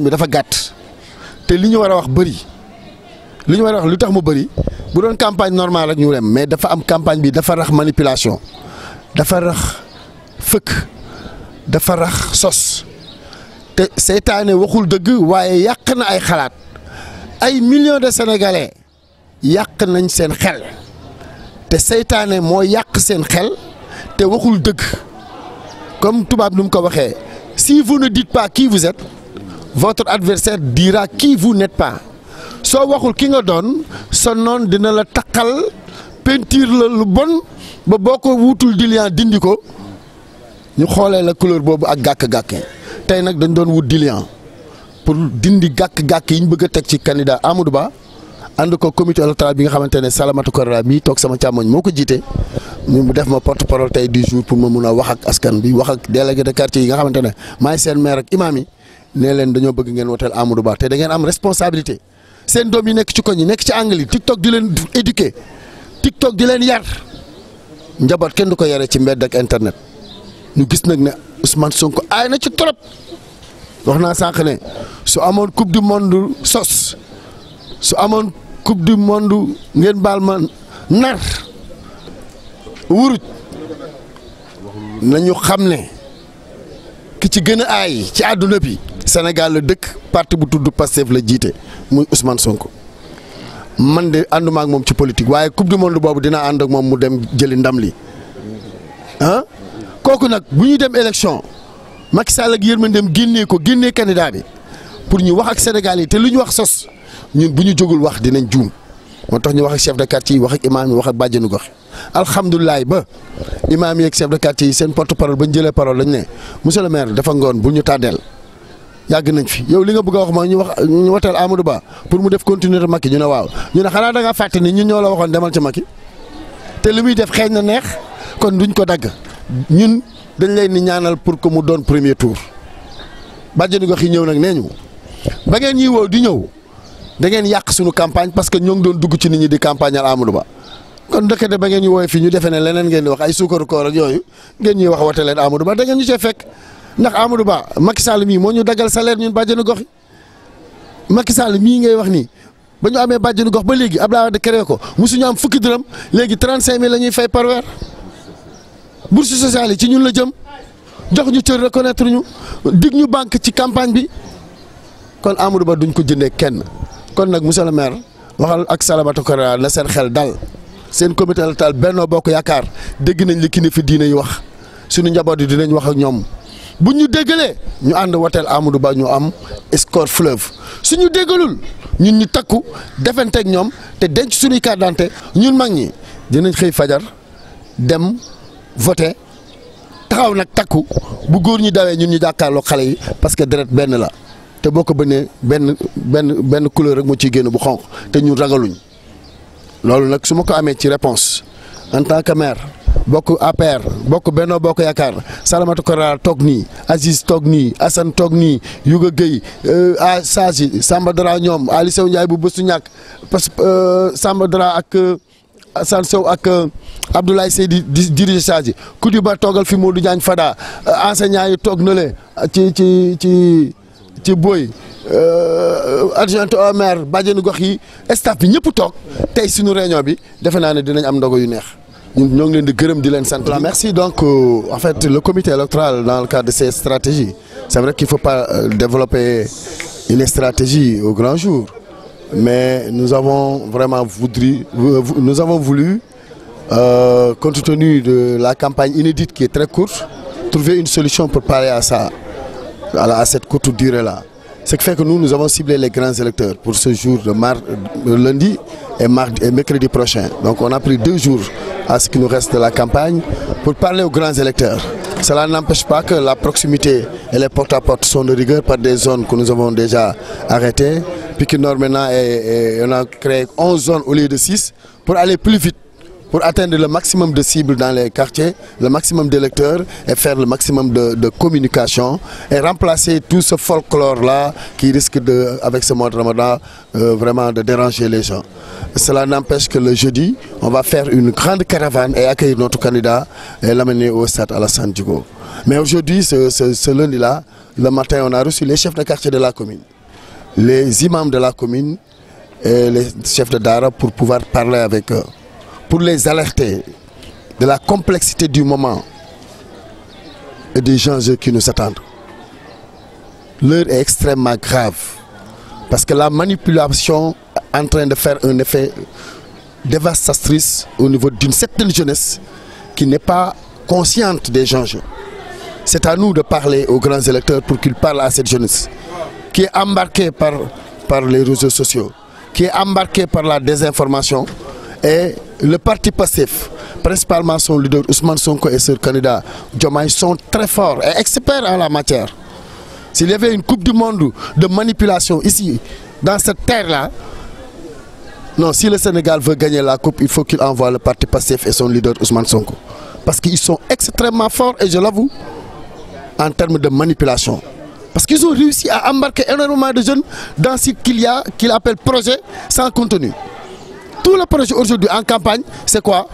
mi dafa gàtt te li ñu war a wax bëri li ñu war a wax lu tax mu bëri bu doon campagne normale rek ñu dem mais dafa am campagne bi dafa rax manipulation dafa rax fëkk dafa rax sos te seytaane waxul dëgg waaye yàq na ay xalaat ay millions de sénégalais yàq nañ seen xel te seytaane moo yàq seen xel te waxul dëgg comme tubaab nu mu ko waxee si vous ne dites pas qui vous êtes votre adversaire dira qui vous n'êtes pas soo waxul ki nga doon sa noon dina la taqal peinture la lu bon ba boo ko wuutul diluant dindi ko ñu xoolee la couleur boobu ak gàkk-gàkk tey nag dañ doon wut diluant pour dindi gàkk-gàkk yi ñu bëgg a teg ci candidat Amadou Ba ànd ko comité électoral bi nga xamante ne Salamata Korra mii toog sama càmmoñ moo ko jiite mu def ma porte parole tey du jour pour ma mun a wax ak askan bi wax ak délégué de quartier yi nga xamante ne maay seen maire ak imam yi nee leen dañoo bëgg ngeen woteel Amadou Ba te da ngeen am responsabilité seen doom yi nekk ci koñ yi nekk ci angle yi TikTok di leen éduquer TikTok di leen yar njaboot kenn du ko yaree ci mbedd ak internet ñu gis nag ne Ousmane Sonko aay na ci trop wax naa sànq ne su amoon coupe du monde sos su amoon coupe du monde ngeen baal ma nar wuruj nañu xam ne ki ci gën a aay ci àdduna bi Sénégal la dëkk parti bu tudd Pastef la jiite muy Ousmane Sonko man de ànduma ak moom ci politique waaye coupe du monde boobu dinaa ànd ak moom mu dem jëli ndam li ah kooku nag bu ñuy dem élection Macky Sall ak yërmandeem génnee ko génnee candidat bi pour ñu wax ak Sénégal yi te lu ñu wax sos ñun bu ñu jógul wax dinañ juum moo tax ñu wax ak chef de quartier yi wax ak imaam yi wax ak bàjjenu gox alhamdulilah ba imaam yi ak chef de quartier yi seen porte parole ba ñu jëlee parole lañ ne monsieur le maire dafa ngoon bu ñu tàddeel yàgg nañ fi yow li nga bëgg a wax mooy ñu woteel Amadou Ba pour mu def continuer Macky ñu ne waaw ñu ne xanaa da ngaa fàtte ni ñun ñoo la waxoon demal ci Macky te li muy def xeeñ na neex kon duñ ko dagg ñun dañ leen ni ñaanal pour que mu doon premier tour bàjjenu gox yi ñëw nag nee ñu ba ngeen ñuy woo di ñëw da ngeen yàq suñu campagne parce que ñoo ngi doon dugg ci nit ñi di campagne al Amadou Ba kon dëkk de ba ngeen ñu woowee fii ñu defee ne leneen ngeen di wax ay suukaru koor ak yooyu ngeen ñuy wax wote leen Amadou Ba da ngeen ñu cee fekk ndax Amadou Ba Macky Sall mii moo ñu daggal salaire ñun bàjjenu gox yi Macky Sall mii ngay wax nii ba ñu amee bàjjenu gox ba léegi Abdoulaye Wade créé ko mosuñu am fukki dërëm léegi 35000 la ñuy fay par weer bourse sociale yi ci ñun la jëm jox ñu cër reconnaître ñu dig ñu banque ci campagne bi kon Amadou Ba duñ ko jëndee kenn kon nag monsieur le maire waxal ak Salamata Korra na seen xel dal seen comité électoral Benno Bokk Yaakaar dégg nañ li kilifa diine yi wax suñu njaboot yi dinañ wax ak ñoom bu ñu déggalee ñu ànd woteel Amadou Ba ñu am score fleuve suñu déggalul ñun ñu takku defanteeg ñoom te denc suñuy carte d'identité ñun mag ñi dinañ xëy fajar dem voté taxaw nag takku bu góor ñi dawee ñun ñu jàkkaarloo xale yi parce que deret benn la te boo ko bënnee benn couleur rek moo ciy génn bu xonq te ñun ragaluñ loolu nag su ma ko amee ci réponse en tant que maire bokk APR bokk Benno Bokk Yaakaar Salamata Korra toog nii Aziz toog nii Assane toog nii Youga Gueye a Sadji Samba Dara ñoom Ali Sow Ndiaye bu bëstu ñàkk parce que Samba Dara ak Assane Sow ak Abdoulaye Seydi di dirige Sadji Koudiba toogal fi Modou Diagne Fada enseignant yi toog na le ci boy adjoint au maire bàjjenu gox yi staff bi ñëpp toog tey suñu réunion bi defe naa ne dinañ am ndogo yu neex ñun ñoo ngi leen di gërëm di leen sant. Merci donc en fait le comité électoral dans le cadre de ces stratégies c'est vrai qu'il faut pas développer une stratégie au grand jour mais nous avons vraiment voulu compte tenu de la campagne inédite qui est très courte trouver une solution pour parer à ça à cette courte durée-là. Ce qui fait que nous avons ciblé les grands électeurs pour ce jour de lundi et mercredi prochain. Donc on a pris 2 jours à ce qui nous reste de la campagne pour parler aux grands électeurs. Cela n'empêche pas que la proximité et les porte-à-porte sont de rigueur par des zones que nous avons déjà arrêtées. Pikine Nord maintenant, on a créé 11 zones au lieu de 6 pour aller plus vite, pour atteindre le maximum de cibles dans les quartiers, le maximum d'électeurs et faire le maximum de communication et remplacer tout ce folklore-là qui risque avec ce mois de Ramadan, vraiment de déranger les gens. Cela n'empêche que le jeudi, on va faire une grande caravane et accueillir notre candidat et l'amener au stade Alassane Djigo. Mais aujourd'hui, ce lundi-là, le matin, on a reçu les chefs de quartier de la commune, les imams de la commune et les chefs de Dara pour pouvoir parler avec eux, pour les alerter de la complexité du moment et des enjeux qui nous attendent. L'heure est extrêmement grave parce que la manipulation est en train de faire un effet dévastatrice au niveau d'une certaine jeunesse qui n'est pas consciente des enjeux. C'est à nous de parler aux grands électeurs pour qu'ils parlent à cette jeunesse qui est embarquée par les réseaux sociaux, qui est embarquée par la désinformation. Et le parti Pastef, principalement son leader Ousmane Sonko et son candidat Diomaye sont très forts et experts en la matière. S'il y avait une coupe du monde de manipulation ici, dans cette terre-là, non, si le Sénégal veut gagner la coupe, il faut qu'il envoie le parti Pastef et son leader Ousmane Sonko. Parce qu'ils sont extrêmement forts, et je l'avoue, en termes de manipulation. Parce qu'ils ont réussi à embarquer énormément de jeunes dans ce qu'il appelle projet sans contenu. Tout le projet aujourd'hui en campagne, c'est quoi?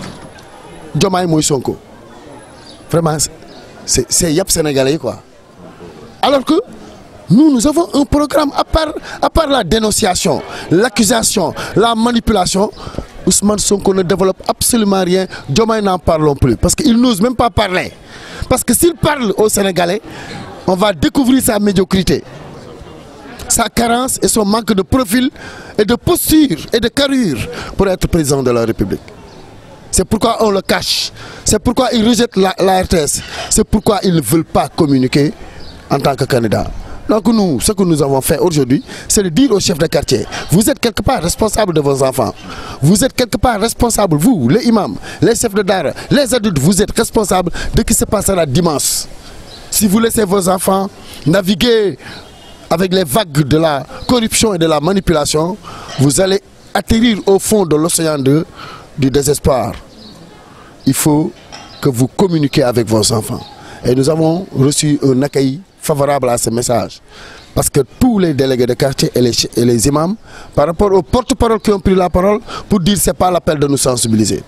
Diomaye Moïse Sonko. Vraiment, c'est Yap Sénégalais, quoi. Alors que nous avons un programme à part la dénonciation, l'accusation, la manipulation. Ousmane Sonko ne développe absolument rien. Diomaye n'en parlons plus. Parce qu'il n'ose même pas parler. Parce que s'il parle aux Sénégalais, on va découvrir sa médiocrité, sa carence et son manque de profil et de posture et de carrure pour être président de la République. C'est pourquoi on le cache. C'est pourquoi il rejette la RTS. C'est pourquoi ils ne veulent pas communiquer en tant que candidat. Donc nous, ce que nous avons fait aujourd'hui, c'est de dire aux chefs de quartier, vous êtes quelque part responsables de vos enfants. Vous êtes quelque part responsables, vous, les imams, les chefs de Dara, les adultes, vous êtes responsables de ce qui se passera dimanche. Si vous laissez vos enfants naviguer avec les vagues de la corruption et de la manipulation, vous allez atterrir au fond de l'océan du désespoir. Il faut que vous communiquiez avec vos enfants. Et nous avons reçu un accueil favorable à ce message. Parce que tous les délégués de quartier et les imams, par rapport aux porte-parole qui ont pris la parole, pour dire que ce n'est pas l'appel de nous sensibiliser.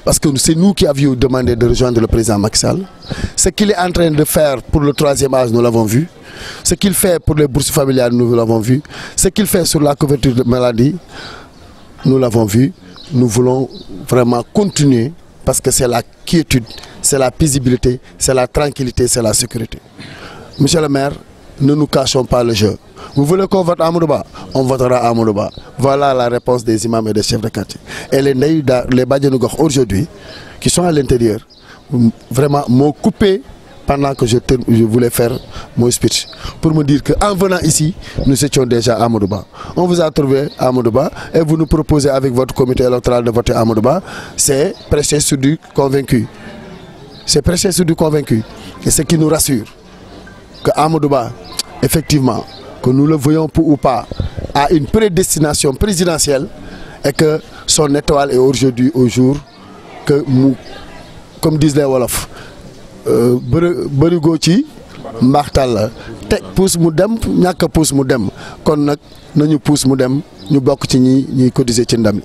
Parce que c'est nous qui avions demandé de rejoindre le président Macky Sall. Ce qu'il est en train de faire pour le 3e âge, nous l'avons vu. Ce qu'il fait pour les bourses familiales, nous l'avons vu. Ce qu'il fait sur la couverture de maladie, nous l'avons vu. Nous voulons vraiment continuer parce que c'est la quiétude, c'est la paisibilité, c'est la tranquillité, c'est la sécurité. Monsieur le maire, ne nous cachons pas le jeu. Vous voulez qu'on vote Amadou Ba? On votera Amadou Ba. Voilà la réponse des imams et des chefs de quartier. Et les Badjanougor aujourd'hui, qui sont à l'intérieur, vraiment m'ont coupé pendant que je voulais faire mon speech. Pour me dire qu'en venant ici, nous étions déjà à Amadou Ba. On vous a trouvé à Amadou Ba et vous nous proposez avec votre comité électoral de voter Amadou Ba. C'est prêcher sur du convaincu. C'est prêcher sur du convaincu. Et ce qui nous rassure, que Amadou Ba, effectivement, que nous le voyons pour ou pas, a une prédestination présidentielle et que son étoile est aujourd'hui au jour que, comme disent les Wolof, bërigo ci mbaxtal la teg puus mu dem ñàkk puus mu dem kon nag nañu puus mu dem ñu bokk ci ñi cotiser ci ndam.